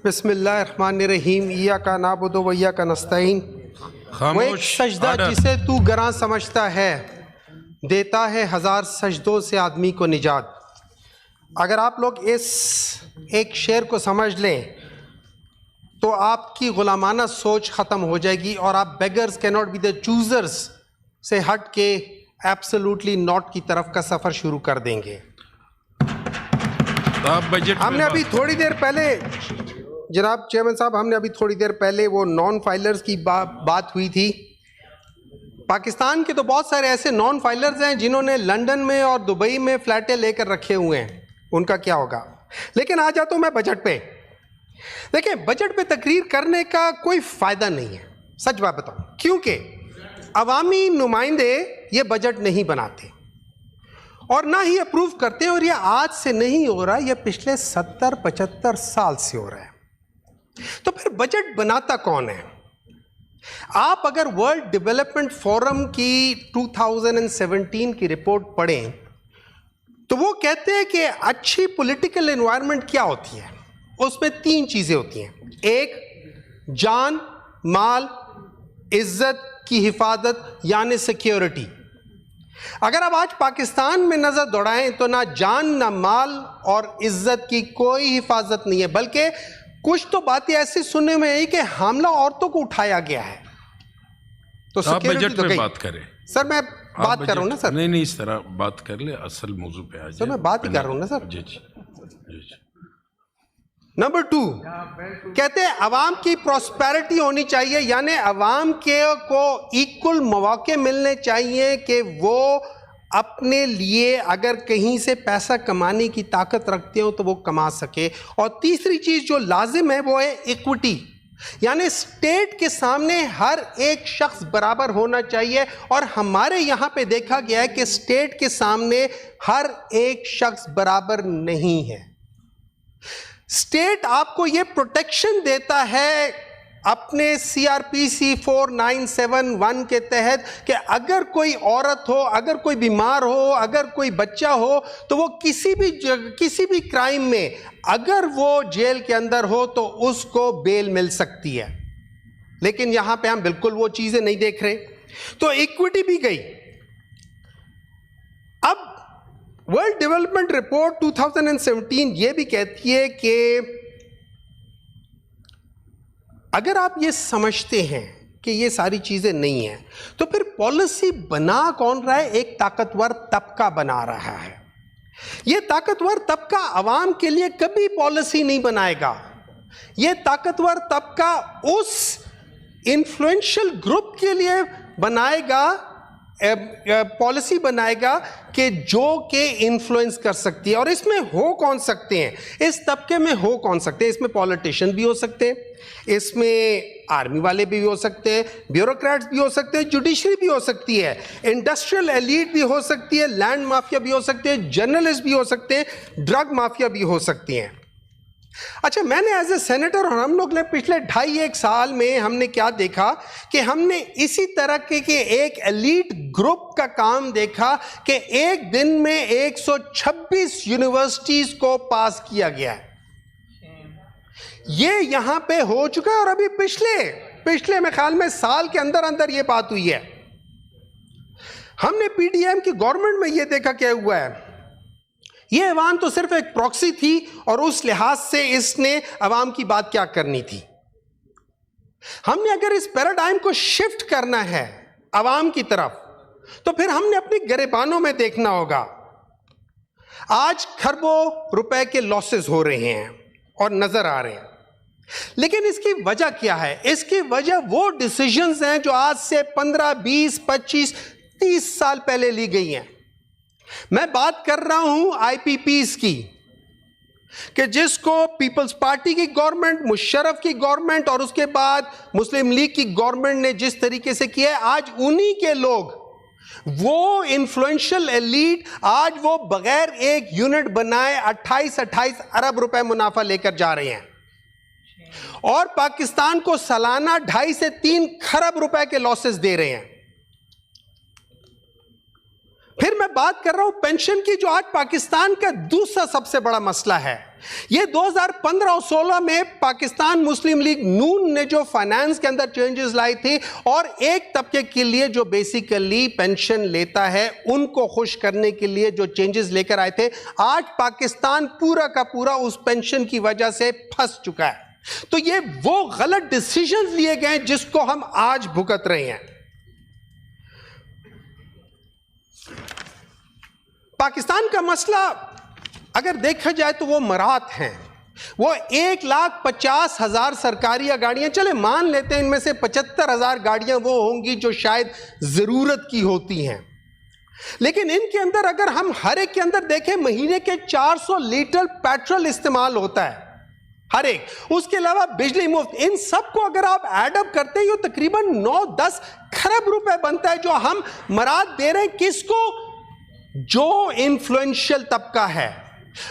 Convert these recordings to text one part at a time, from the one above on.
बिस्मिल्लाहिर्रहमानिर्रहीम इय्याका नअबुदु व इय्याका नस्तईन। वो एक सजदा जिसे तू गरां समझता है, देता है हज़ार सजदों से आदमी को निजात। अगर आप लोग इस एक शेर को समझ लें तो आपकी गुलामाना सोच ख़त्म हो जाएगी और आप beggars can not be the choosers से हट के एब्सोल्युटली नॉट की तरफ का सफ़र शुरू कर देंगे। हमने अभी थोड़ी देर पहले जनाब चेयरमैन साहब, हमने अभी थोड़ी देर पहले वो नॉन फाइलर्स की बात हुई थी। पाकिस्तान के तो बहुत सारे ऐसे नॉन फाइलर्स हैं जिन्होंने लंदन में और दुबई में फ्लैटें लेकर रखे हुए हैं, उनका क्या होगा। लेकिन आ जाता हूं मैं बजट पे। देखिए, बजट पे तकरीर करने का कोई फायदा नहीं है, सच बात बताऊं, क्योंकि अवामी नुमाइंदे ये बजट नहीं बनाते और ना ही अप्रूव करते हैं। और ये आज से नहीं हो रहा, ये पिछले 70-75 साल से हो रहा है। तो फिर बजट बनाता कौन है? आप अगर वर्ल्ड डेवलपमेंट फोरम की 2017 की रिपोर्ट पढ़ें तो वो कहते हैं कि अच्छी पॉलिटिकल एनवायरनमेंट क्या होती है। उसमें 3 चीजें होती हैं। एक, जान माल इज्जत की हिफाजत यानी सिक्योरिटी। अगर आप आज पाकिस्तान में नजर दौड़ाएं तो ना जान ना माल और इज्जत की कोई हिफाजत नहीं है, बल्कि कुछ तो बातें ऐसी सुनने में आई कि हमला औरतों को उठाया गया है। तो सिक्योरिटी तो गई। बात करें सर, मैं बात कर रहा हूं ना सर। नहीं, इस तरह बात कर ले, असल मौजू पे आ जाए। सर, मैं बात ही कर रहा हूं ना सर। जी जी जी। नंबर 2, कहते हैं अवाम की प्रॉस्पेरिटी होनी चाहिए, यानी अवाम के को इक्वल मौके मिलने चाहिए कि वो अपने लिए अगर कहीं से पैसा कमाने की ताकत रखते हो तो वो कमा सके। और तीसरी चीज जो लाजिम है वो है इक्विटी, यानी स्टेट के सामने हर एक शख्स बराबर होना चाहिए। और हमारे यहां पे देखा गया है कि स्टेट के सामने हर एक शख्स बराबर नहीं है। स्टेट आपको यह प्रोटेक्शन देता है अपने CRPC 4971 के तहत कि अगर कोई औरत हो, अगर कोई बीमार हो, अगर कोई बच्चा हो तो वो किसी भी क्राइम में अगर वो जेल के अंदर हो तो उसको बेल मिल सकती है। लेकिन यहां पे हम बिल्कुल वो चीजें नहीं देख रहे। तो इक्विटी भी गई। अब वर्ल्ड डेवलपमेंट रिपोर्ट 2017 ये भी कहती है कि अगर आप ये समझते हैं कि ये सारी चीजें नहीं हैं तो फिर पॉलिसी बना कौन रहा है? एक ताकतवर तबका बना रहा है। ये ताकतवर तबका आवाम के लिए कभी पॉलिसी नहीं बनाएगा। ये ताकतवर तबका उस इन्फ्लुएंशियल ग्रुप के लिए बनाएगा, पॉलिसी बनाएगा कि जो के इन्फ्लुएंस कर सकती है। और इसमें हो कौन सकते हैं? इस तबके में हो कौन सकते हैं? इसमें पॉलिटिशियन भी हो सकते हैं, इसमें आर्मी वाले भी हो सकते हैं, ब्यूरोक्रेट्स भी हो सकते हैं, जुडिशरी भी हो सकती है, इंडस्ट्रियल एलीट भी हो सकती है, लैंड माफिया भी हो सकते हैं, जर्नलिस्ट भी हो सकते हैं, ड्रग माफिया भी हो सकती हैं। अच्छा, मैंने एज ए सेनेटर और हम लोग ने पिछले 2.5-1 साल में हमने क्या देखा कि हमने इसी तरह के एक एलीट ग्रुप का काम देखा कि एक दिन में 126 यूनिवर्सिटीज को पास किया गया है। ये यहां पे हो चुका है और अभी पिछले मेरे ख्याल में साल के अंदर अंदर ये बात हुई है। हमने PDM की गवर्नमेंट में ये देखा क्या हुआ है। ये ऐवान तो सिर्फ एक प्रॉक्सी थी और उस लिहाज से इसने अवाम की बात क्या करनी थी। हमने अगर इस पैराडाइम को शिफ्ट करना है अवाम की तरफ तो फिर हमने अपनी गिरेबानों में देखना होगा। आज खरबों रुपए के लॉसेस हो रहे हैं और नजर आ रहे हैं, लेकिन इसकी वजह क्या है? इसकी वजह वो डिसीजंस हैं जो आज से 15, 20, 25, 30 साल पहले ली गई हैं। मैं बात कर रहा हूं IPPs की, कि जिसको पीपल्स पार्टी की गवर्नमेंट, मुशर्रफ की गवर्नमेंट और उसके बाद मुस्लिम लीग की गवर्नमेंट ने जिस तरीके से किया है, आज उन्हीं के लोग, वो इन्फ्लुएंशियल एलीट, आज वो बगैर एक यूनिट बनाए 28 अरब रुपए मुनाफा लेकर जा रहे हैं और पाकिस्तान को सालाना 2.5 से 3 खरब रुपए के लॉसेस दे रहे हैं। फिर मैं बात कर रहा हूं पेंशन की, जो आज पाकिस्तान का दूसरा सबसे बड़ा मसला है। ये 2015 और 16 में पाकिस्तान मुस्लिम लीग नून ने जो फाइनेंस के अंदर चेंजेस लाई थी और एक तबके के लिए जो बेसिकली पेंशन लेता है उनको खुश करने के लिए जो चेंजेस लेकर आए थे, आज पाकिस्तान पूरा का पूरा उस पेंशन की वजह से फंस चुका है। तो ये वो गलत डिसीजंस लिए गए जिसको हम आज भुगत रहे हैं। पाकिस्तान का मसला अगर देखा जाए तो वो मरात हैं। वो 1,50,000 सरकारी गाड़ियां, चले मान लेते हैं इनमें से 75,000 गाड़ियां वो होंगी जो शायद जरूरत की होती हैं, लेकिन इनके अंदर अगर हम हर एक के अंदर देखें महीने के 400 लीटर पेट्रोल इस्तेमाल होता है हर एक, उसके अलावा बिजली मुफ्त। इन सब को अगर आप एडअप करते हैं तकरीबन 9-10 खरब रुपए बनता है जो हम मरात दे रहे हैं किसको? जो इन्फ्लुएंशियल तबका है।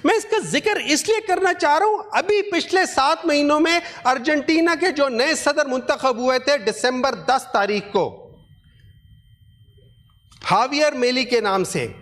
मैं इसका जिक्र इसलिए करना चाह रहा हूं, अभी पिछले 7 महीनों में अर्जेंटीना के जो नए सदर मुंतखब हुए थे दिसंबर 10 तारीख को, हावियर मिलेई के नाम से,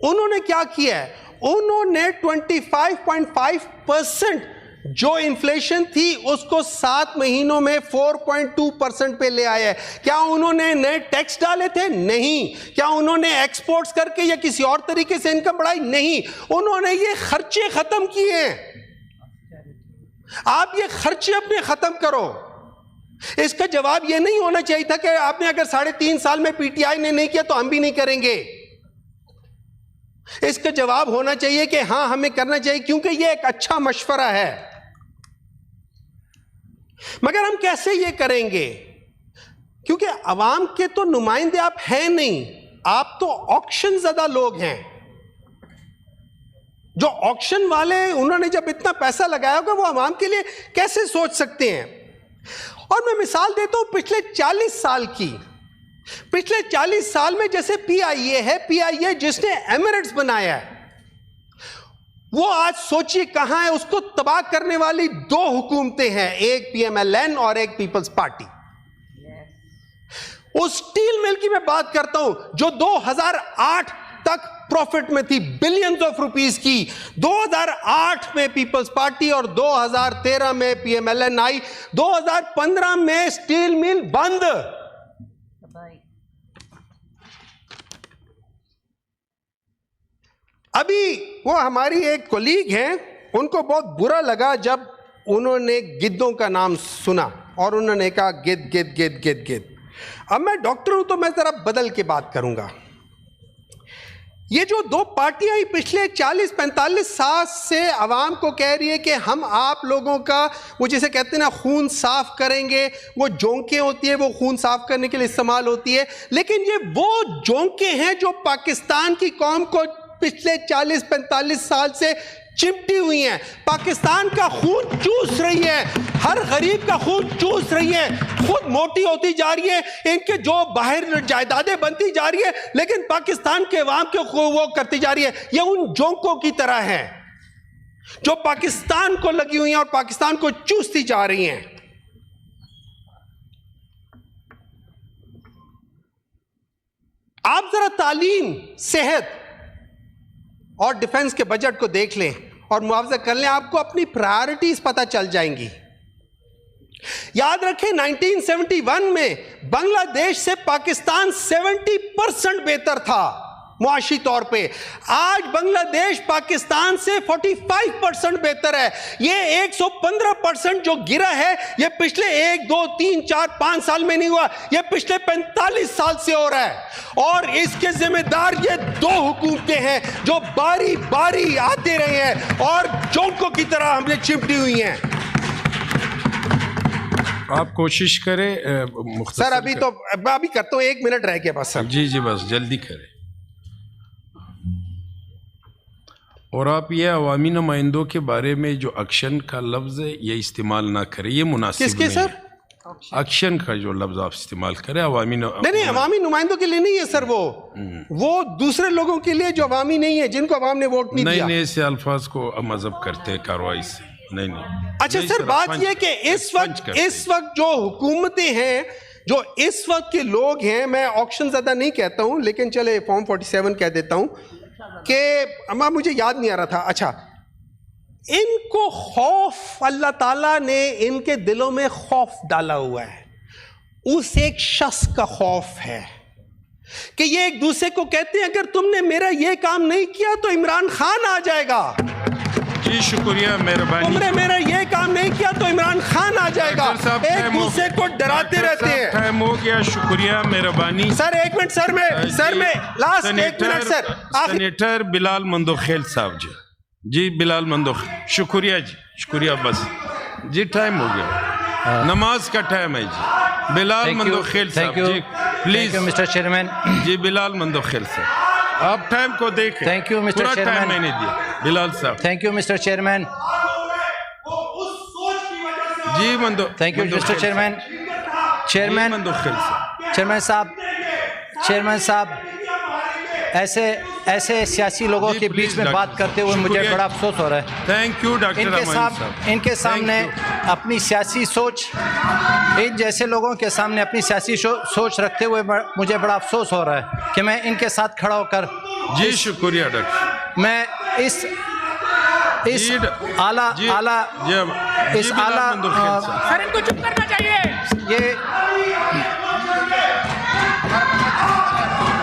उन्होंने क्या किया है? उन्होंने 25.5% जो इन्फ्लेशन थी उसको 7 महीनों में 4.2% पे ले आया है। क्या उन्होंने नए टैक्स डाले थे? नहीं। क्या उन्होंने एक्सपोर्ट्स करके या किसी और तरीके से इनकम बढ़ाई? नहीं। उन्होंने ये खर्चे खत्म किए हैं। आप ये खर्चे अपने खत्म करो। इसका जवाब ये नहीं होना चाहिए था कि आपने अगर 3.5 साल में पीटीआई ने नहीं किया तो हम भी नहीं करेंगे। इसका जवाब होना चाहिए कि हां हमें करना चाहिए क्योंकि ये एक अच्छा मशवरा है। मगर हम कैसे ये करेंगे? क्योंकि अवाम के तो नुमाइंदे आप हैं नहीं, आप तो ऑक्शन ज़दा लोग हैं। जो ऑक्शन वाले उन्होंने जब इतना पैसा लगाया होगा वो अवाम के लिए कैसे सोच सकते हैं? और मैं मिसाल देता हूं पिछले 40 साल की। पिछले 40 साल में जैसे पीआईए है, पीआईए जिसने एमिरेट्स बनाया है, वो आज सोचिए कहां है। उसको तबाह करने वाली 2 हुकूमतें हैं, एक पीएमएलएन और एक पीपल्स पार्टी। उस स्टील मिल की मैं बात करता हूं जो 2008 तक प्रॉफिट में थी, बिलियंस ऑफ रुपीस की। 2008 में पीपल्स पार्टी और 2013 में पीएमएलएन आई। 2015 में स्टील मिल बंद। अभी वो हमारी एक कोलीग हैं, उनको बहुत बुरा लगा जब उन्होंने गिद्धों का नाम सुना और उन्होंने कहा गिद्ध गिद्ध गिद्ध गिद्ध गिद्ध। अब मैं डॉक्टर हूं तो मैं जरा बदल के बात करूंगा। ये जो 2 पार्टियां ही पिछले 40-45 साल से आवाम को कह रही है कि हम आप लोगों का, वो जिसे कहते हैं ना, खून साफ करेंगे। वो जोंकें होती है, वो खून साफ करने के लिए इस्तेमाल होती है, लेकिन ये वो जोंकें हैं जो पाकिस्तान की कौम को पिछले 40-45 साल से चिमटी हुई हैं। पाकिस्तान का खून चूस रही है, हर गरीब का खून चूस रही है, खुद मोटी होती जा रही है, इनके जो बाहर जायदादें बनती जा रही है, लेकिन पाकिस्तान के अवाम के वो करती जा रही है। ये उन जोंकों की तरह है जो पाकिस्तान को लगी हुई हैं और पाकिस्तान को चूसती जा रही हैं। आप जरा तालीम, सेहत और डिफेंस के बजट को देख लें और मुआवजा कर लें, आपको अपनी प्रायोरिटीज पता चल जाएंगी। याद रखें 1971 में बांग्लादेश से पाकिस्तान 70% बेहतर था मुआशी तौर पे। आज बांग्लादेश पाकिस्तान से 45% बेहतर है। ये 115% जो गिरा है ये पिछले 1, 2, 3, 4, 5 साल में नहीं हुआ, ये पिछले 45 साल से हो रहा है। और इसके जिम्मेदार ये 2 हुकूमतें हैं जो बारी बारी आते रहे हैं और जोंकों की तरह हमने चिमटी हुई हैं। आप कोशिश करें सर, अभी तो अभी करता हूँ, 1 मिनट रह गया बस सर। जी जी, बस जल्दी करें। और आप ये अवामी नुमाइंदों के बारे में जो एक्शन का लफ्ज़ है ये इस्तेमाल ना करें, ये मुनासिब किसके नहीं सर? है। एक्शन का जो लफ्ज़ आप इस्तेमाल करें अवामी नहीं, अवामी नुमाइंदों के लिए नहीं है सर, वो दूसरे लोगों के लिए जो अवामी नहीं है, जिनको अवाम ने वोट नहीं दिया। नहीं, ऐसे अल्फाज को मजहब करते हैं कार्रवाई से। नहीं। अच्छा सर, बात यह कि इस वक्त जो हुकूमतें हैं, जो इस वक्त के लोग हैं, मैं ऑक्शन ज़्यादा नहीं कहता हूं, लेकिन चले फॉर्म 47 कह देता हूं कि अम्मा मुझे याद नहीं आ रहा था। अच्छा, इनको खौफ, अल्लाह ताला ने इनके दिलों में खौफ डाला हुआ है। उस एक शख्स का खौफ है कि ये एक दूसरे को कहते हैं अगर तुमने मेरा ये काम नहीं किया तो इमरान खान आ जाएगा, जी शुक्रिया, मेहरबानी। तुमने मेरा ये काम नहीं किया तो इमरान खान आ जाएगा। एक दूसरे को डराते रहते हैं। टाइम हो गया, शुक्रिया, मेहरबानी। सर एक मिनट, सर मैं लास्ट एक minute sir. Senator Bilal Mandokhel साहब जी, जी बिलाल मंदोखेल, शुक्रिया जी, शुक्रिया, बस जी टाइम हो गया, नमाज का टाइम है जी। बिलाल मंदोखेल साहब जी प्लीज। Mister chairman. जी बिलाल मंदोखेल साहब, आप टाइम को देखें। थैंक यू मिस्टर पूरा चेयरमैन। टाइम मैंने दिया बिलाल साहब। Thank you mister chairman. जी thank you mister chairman. Chairman Mandokhel साहब, चेयरमैन साहब ऐसे सियासी लोगों जी, के प्लीज बीच में डॉक्टर, बात करते हुए मुझे शुक्रिया। बड़ा अफसोस हो रहा है। थैंक यू डॉक्टर अमान साहब। इनके सामने Thank you। अपनी सियासी सोच, इन जैसे लोगों के सामने अपनी सियासी सोच रखते हुए मुझे बड़ा अफसोस हो रहा है कि मैं इनके साथ खड़ा होकर जी शुक्रिया डॉक्टर। मैं इस जी, आला जी, आला जी, इस बिलाल आला मंदोखेल साहब। सर इनको चुप करना चाहिए। ये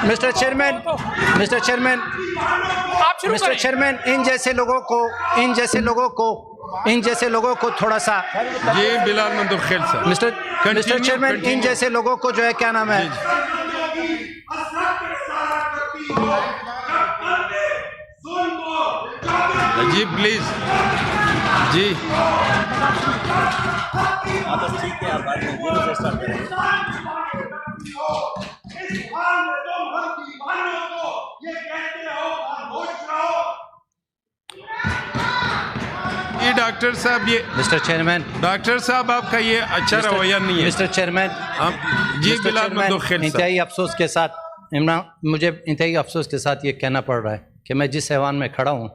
मिस्टर चेयरमैन आप शुरू मिस्टर करें। चेयरमैन इन जैसे लोगों को थोड़ा सा जी बिलाल मंदोखेल साहब, मिस्टर चेयरमैन इन continue। जैसे लोगों को जो है क्या नाम है, जी प्लीज जी। ये डॉक्टर साहब, ये मिस्टर चेयरमैन डॉक्टर साहब आपका ये अच्छा रवैया नहीं है। मिस्टर चेयरमैन जी मिस्टर बिलाल चेयरमैन, मंदोखेल साहब, इंतहाई अफसोस के साथ मुझे इंतहाई अफसोस के साथ ये कहना पड़ रहा है कि मैं जिस ऐवान में खड़ा हूँ